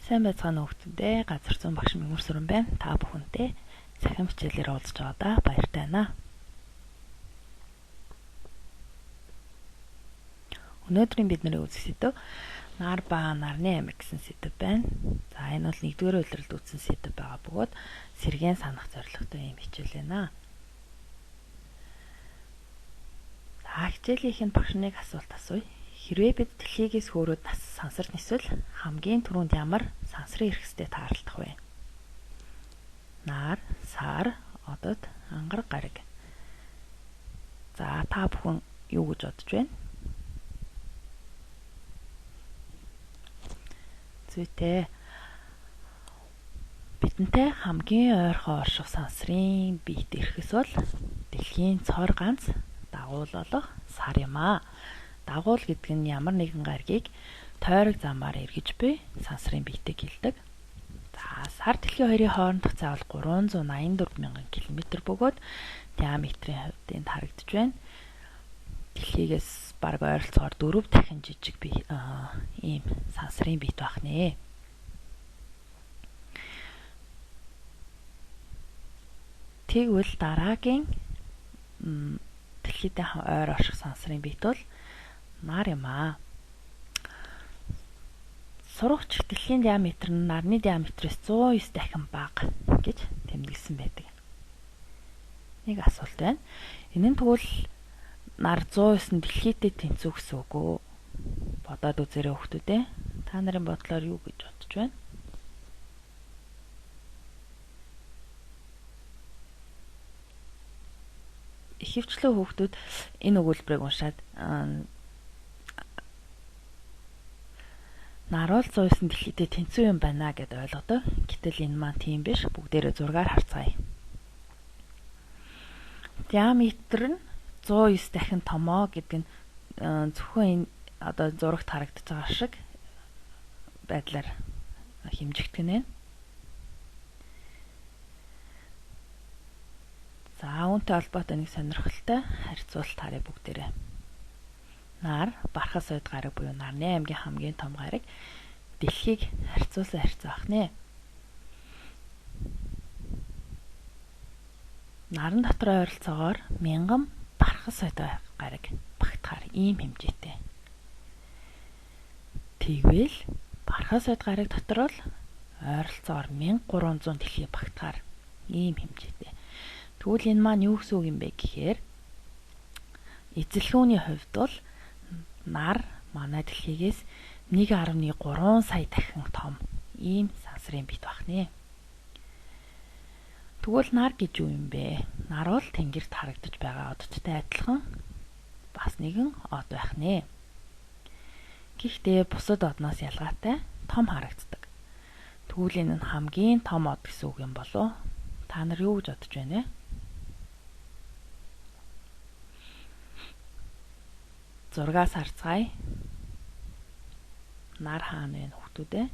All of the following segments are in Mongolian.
Сайн байцгаана уу хүүхдүүдээ. Газар зүүн багш Мигмар Сүрэн байна. Та бүхэнтэй цахим хичээлээр уулзч байгаадаа баяртай байна. Өнөөдрийн бидний үзэх сэдэв нар ба нарны амиг гэсэн сэдэв байна. За энэ бол 1-р улиралд үзсэн сэдэв байгаа бөгөөд сэргээн санах зорилготой юм хичээл байна. За хичээлийнх нь багш нэг асуулт асууя. Хэрвээ бид дэлхийгээс хөөрөөд сансар нисвэл хамгийн түрүүнд ямар сансрын эрхстэй тааралдах вэ? Нар, сар, одод, ангар, гариг. За та бүхэн юу гэж бодож байна? Зүйтэй. Бидэнтэй хамгийн ойрхон орших сансрын биет эрхэс бол дэлхийн цор ганц дагуул болох сар юм аа. Дагуул гэдэг нь ямар нэгэн гаригийг тойрог замаар эргэж буй сансрын биетийг хэлдэг. За сар дэлхийн хоёрын хоорондох заавал 384 мянган км бөгөөд диаметрийн хувьд энд харагдаж байна. Дэлхийгээс бараг ойролцоогоор 4 дахин жижиг ийм сансрын биет байх нэ. Тэгвэл дараагийн дэлхийдээ ойр орших сансрын биет бол нар юм аа. Сурагч дэлхийн диаметр нь нарны диаметрээс 109 дахин бага гэж тэмдэглэсэн байдаг. Нэг асуулт байна. Энэ нь тэгвэл нар 109 нь дэлхийдээ тэнцүү гэсэн үг үү? Бодоод үзээрэй хүүхдүүдээ. Та нарын бодлоор юу гэж бодож байна? Ихэвчлэн хүүхдүүд энэ өгүүлбэрийг уншаад нар бол 109 дэлхийдээ тэнцүү юм байна гэд ойлгодог. Гэтэл энэ маань тийм биш. Бүгдээрээ зургаар харцгаая. Диаметр нь 109 дахин томоо гэдэг нь зөвхөн энэ зурагт харагдаж байгаа шиг байдлаар хэмжигдэх нь. За үүнтэй холбоотой нэг сонирхолтой харьцуулалт харъя бүгдээрээ. Нар Бархас ойд гариг буюу нарны аймгийн хамгийн том гариг дэлхийг харьцуулсан харьцаа ах нэ. Наран дотор ойролцоогоор 1000 Бархас ойд гариг багтахаар ийм хэмжээтэй. Тэгвэл Бархас ойд гариг дотор бол ойролцоогоор 1300 дэлхий багтахаар ийм хэмжээтэй. Тэгвэл энэ маань юу гэсэн үг юм бэ гэхээр эзэлхүүний хувьд бол нар манай дэлхийгээс 1.3 сая дахин том ийм сансрын биет байх нэ. Тэгвэл нар гэж юу юм бэ? Нар бол тэнгэрт харагдаж байгаа оддтой адилхан бас нэгэн од байх нэ. Гэхдээ бусад одноос ялгаатай том харагддаг. Тэгвэл энэ нь хамгийн том од гэсэн үг юм болов? Та нар юу гэж бодож байна вэ? Зургаас харцгаая. Нар хаана вэ хүүхдүүдээ?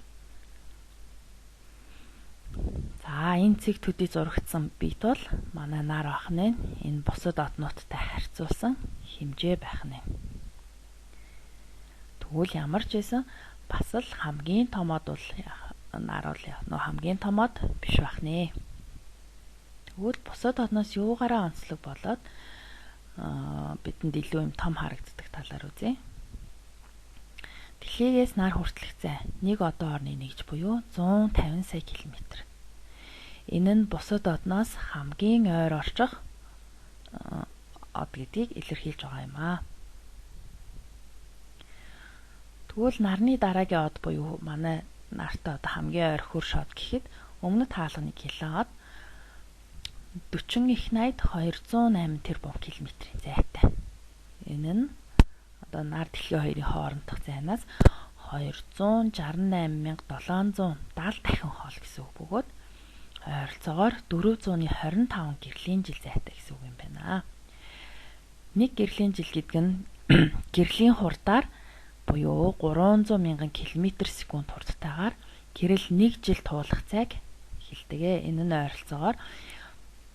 За энэ цэг төдий зурагдсан биет бол манай нар байх нь. Энэ бусад однуудтай харьцуулсан хэмжээ байх нь. Тэгвэл ямар ч байсан бас л хамгийн том од бол нар бол хамгийн том од биш байх нэ. Тэгвэл бусад одноос юугаараа онцлог болоод бидэнд илүү юм том харагддаг талаар үзье. Дэлхийгээс нар хүртэлцээ 1 одон орны нэгж буюу 150 сая км. Энэ нь бусад одноос хамгийн ойр орчих од гэдгийг илэрхийлж байгаа юм аа. Тэгвэл нарны дараагийн од буюу манай нартай одоо хамгийн ойр хөрш од гэхэд өмнөд хаалганы килон од 40 их найд 208 тэрбум километрийн зайтай. Энэ нь одоо нар дэлхийн хоёрын хоорондох зайнаас 268,770 дахин хоол гэсэн үг бөгөөд ойролцоогоор 425 гэрлийн жил зайтай гэсэн үг юм байна. Нэг гэрлийн жил гэдэг нь гэрлийн хурдаар буюу 300,000 км/сек хурдтайгаар гэрэл 1 жил туулах цайг хэлдэг. Энэ нь ойролцоогоор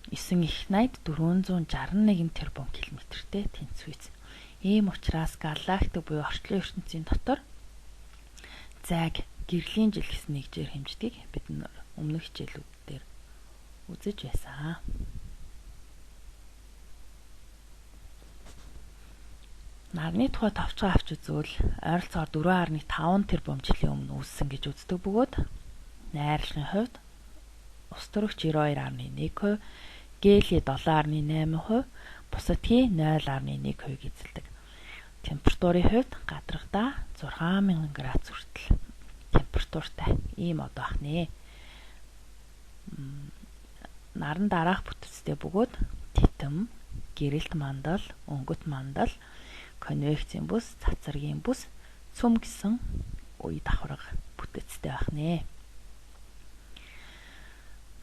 9 их найд 461 тэрбум километртэй тэнцвэц. Ийм учраас галактик буюу орчлон ертөнцийн дотор зайг гэрлийн жил гэсэн нэгжээр хэмждэг бид өмнөх хичээлүүд дээр үзэж байсан. Нарны тухай товчхон авч үзвэл ойролцоогоор 4.5 тэрбум жилийн өмнө үүссэн гэж үздэг бөгөөд найрлагын хувьд ус төрөгч 92.1%, гээлий 7.8%, бусадгийн 0.1% эзэлдэг. Температурын хувьд гадрагдаа 6000 градус хүртэл температуртай ийм од байна. Наран дараах бүтэцтэй бөгөөд титэм, гэрэлт мандал, өнгөт мандал, конвекцийн бүс, цацрагийн бүс, цөм гэсэн үе давхарга бүтэцтэй байна.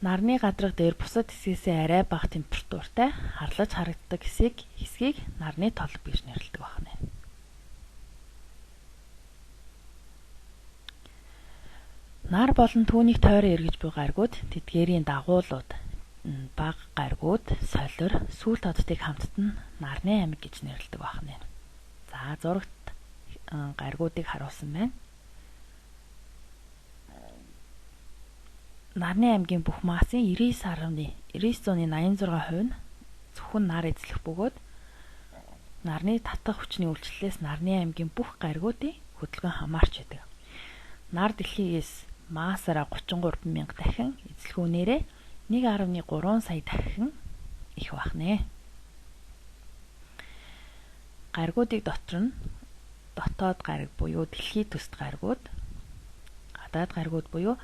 Нарны гадарга дээр бусад хэсгээс арай бага температуртай харлаж харагддаг хэсгийг нарны толб гэж нэрлэдэг байна. Нар болон түүнийг тойрон эргэж буй гаригууд тэдгээрийн дагуулууд бага гаригууд солир сүүл тодтыг хамтд нь нарны аймаг гэж нэрлэдэг байна. За зурагт гаригуудыг харуулсан байна. Нарны аймгийн бүх массын 99.86% нь зөвхөн нар эзлэх бөгөөд нарны татах хүчний үйлчлэлээс нарны аймгийн бүх гаригуудыг хөдөлгөөн хамаарч байдаг. Нар дэлхийгээс массаараа 33,000 дахин эзлэхүүнээрээ 1.3 сая дахин их байна. Гаригуудыг дотор нь дотоод гариг буюу дэлхийд төсд гаригууд, гадаад гаригууд буюу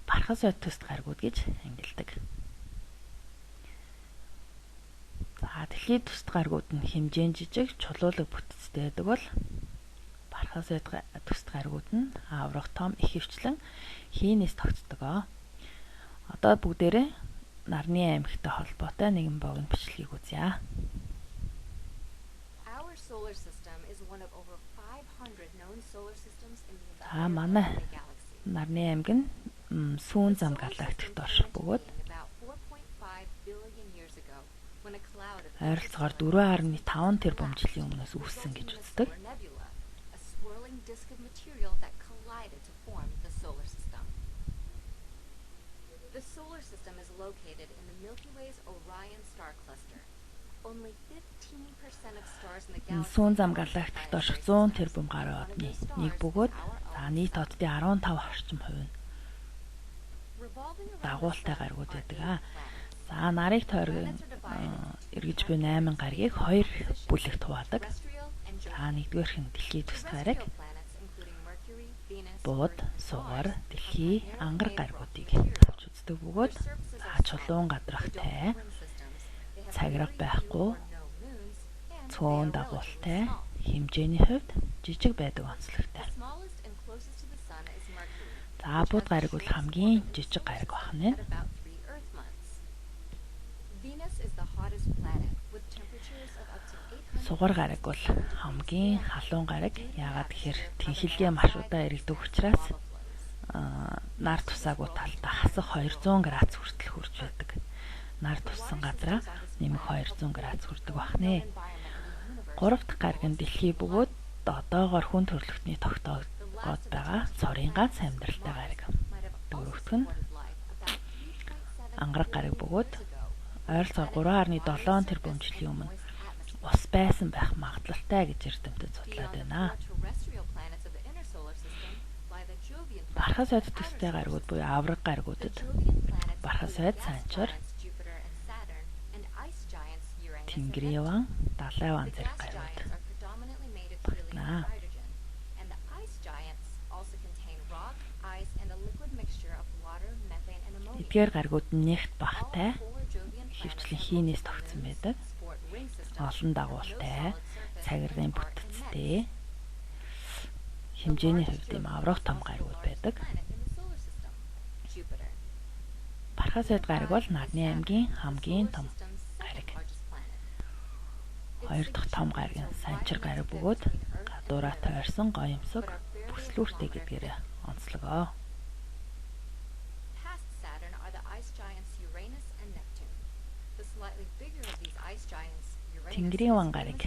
бархас ойд төсд гаригууд гэж ангилдаг. За дэлхийд төсд гаригууд нь хэмжээнд жижиг чулуулаг бүтэцтэй байдаг бол бархас ойд төсд гаригууд нь аврах том их хвчлэн хийнээс тогтдог. Одоо бүгдээрээ нарны аймагтай холбоотой нэгэн богино бичлэгийг үзье. Манай нарны аймаг нь сүүн зам галактикт орших бөгөөд ойролцоогоор 4.5 тэрбум жилийн өмнөөс үүссэн гэж үздэг. Сүүн зам галактикт орших 100 тэрбум гаруй одны нэг бөгөөд нийт оддын 15% орчим хувь нь дагуултай гаригууд байдаг. За нарыг тойрон эргэж буй 8 гаригийг 2 бүлэгт хуваадаг. За нэгдүгээрх нь дэлхий төс гариг, бууд, сугар, дэлхий, ангар гаригуудыг авч үздэг бөгөөд чулуун гадрахтай, цагираг байхгүй, цөөн дагуултай, хэмжээний хувьд жижиг байдаг онцлогтой. За бууд гариг бол хамгийн жижиг гариг байна. Сугар гариг бол хамгийн халуун гариг. Яагаад гэхээр тэнхилгийн маршрутаа эргэдэг учраас нар тусаагүй талдаа хасах 200 градус хүртэл хүрч байдаг. Нар туссан газараа нэмэх 200 градус хүрдэг байна. Гурав дахь гариг нь дэлхий бөгөөд одоогоор хүн төрөлхтний тогтоогоод байгаа цорын ганц амьдралтай гариг. Дөрөвдөх нь ангараг гариг бөгөөд ойролцоогоор 3.7 тэрбум жилийн өмнө ус байсан байх магадлалтай гэж эрдэмтэд судлаад байна. Бархас ойд төстэй гаригууд буюу авраг гаригуудад бархас ойд санчир, Тэнгэрийн ван, Далай ван зэрэг гаригууд байна. Эдгээр гаригууд нь нягт багтай, хөвчлэн хийнээс тогтсон байдаг. Олон дагуултай, цагиргын бүтэцтэй, хэмжээний хувьд юм аврах том гаригууд байдаг. Бархас ойд гариг бол нарны аймгийн хамгийн том гариг. Хоёр дахь том гариг нь санчир гариг бөгөөд гадуураа тойрсон гоёмсог бүслүүртэй гэдгээр онцлогоо. Тэнгэрийн ван гариг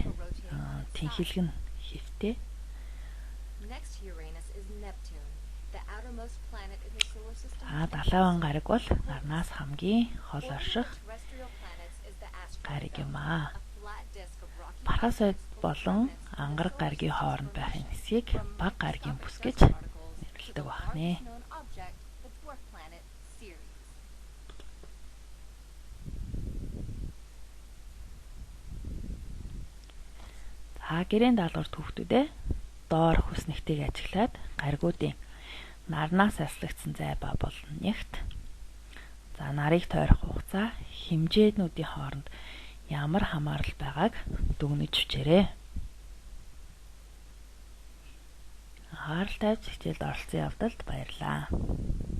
тэнхилэг нь хэвтэй. За далайван гариг бол нарнаас хамгийн хол орших гариг юм аа. Парасойд болон ангараг гаригийн хооронд байх энэ хэсгийг баг гаригийн бүс гэж нэрлэдэг байна. За гэрээний даалгавар түүхтүүдээ доор хүснэгтийг ажиглаад гаригуудын нарнаас аслагдсан зай ба болон нягт. За нарыг тойрох хугацаа, хэмжээнүүдийн хооронд ямар хамаарал байгааг дүгнэж өчээрэй. Анхаарал тавьж хичээлд оролцсон явдалд баярлалаа.